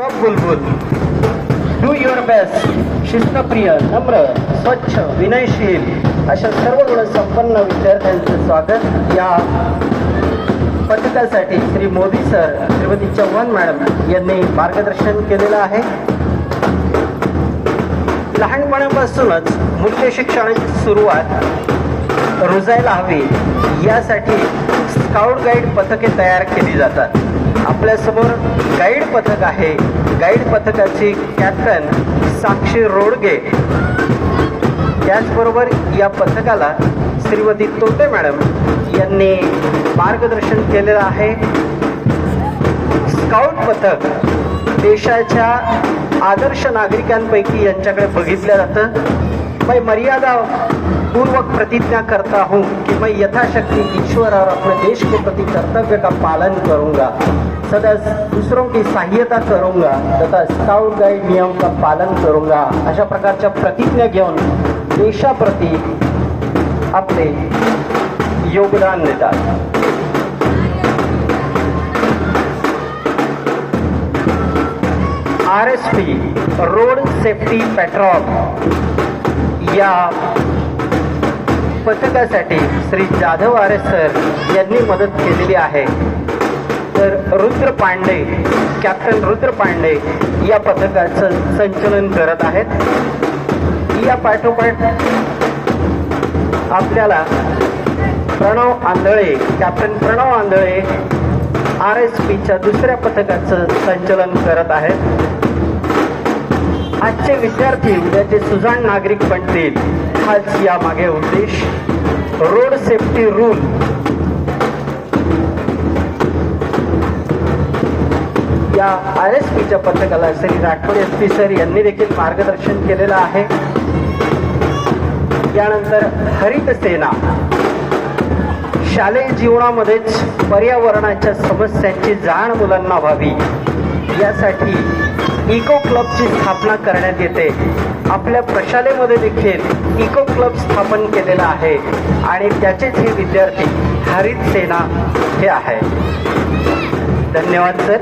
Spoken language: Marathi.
बुलबुल, डू युअर बेस्ट, शिस्तप्रिय, नम्र, स्वच्छ, विनयशील अशा सर्व गुण संपन्न विद्यार्थ्यांचे स्वागत या पथकासाठी श्री मोदी सर, श्रीमती चव्हाण मॅडम यांनी मार्गदर्शन केलेलं आहे. लहानपणापासूनच मूल्य शिक्षणाची सुरुवात रुजायला हवी यासाठी स्काउट गाईड पथके तयार केली जातात. आपल्यासमोर गाईड पथक आहे. गाईड पथकाची कॅप्टन साक्षी रोडगे, त्याचबरोबर या पथकाला श्रीमती तोटे मॅडम यांनी मार्गदर्शन केलेलं आहे. स्काउट पथक देशाच्या आदर्श नागरिकांपैकी यांच्याकडे बघितलं जातं. मैं मर्यादा पूर्वक प्रतिज्ञा करता हूँ कि मैं यथाशक्ति ईश्वर और अपने देश के प्रति कर्तव्य का पालन करूँगा, सदा दूसरों की सहायता करूँगा तथा स्काउट गाइड नियम का पालन करूँगा अशा प्रकारच्या प्रतिज्ञा घेऊन देशाप्रती आपले योगदान देतात. RSP रोड सेफ्टी पेट्रोल या पथकासाठी श्री जाधव आरे सर यांनी मदत केलेली आहे. तर रुद्र पांडे, कॅप्टन रुद्र पांडे या पथकाचं संचलन करत आहेत. या पाठोपाठ आपल्याला प्रणव आंधळे, कॅप्टन प्रणव आंधळे RSPच्या दुसऱ्या पथकाचं संचलन करत आहेत. आजचे विद्यार्थी उद्याचे सुजाण नागरिक बनतील हाच यामागे उद्देश. रोड सेफ्टी रूल या RSPच्या पथकाला श्री राठोड SP सर यांनी देखील मार्गदर्शन केलेलं आहे. यानंतर हरित सेना, शालेय जीवनामध्येच पर्यावरणाच्या समस्यांची जाण मुलांना व्हावी यासाठी इको क्लबची स्थापना करण्यात येते. आपल्या प्रशालेमध्ये देखील इको क्लब स्थापन केलेला आहे आणि त्याचेच हे विद्यार्थी हरित सेना हे आहे. धन्यवाद सर.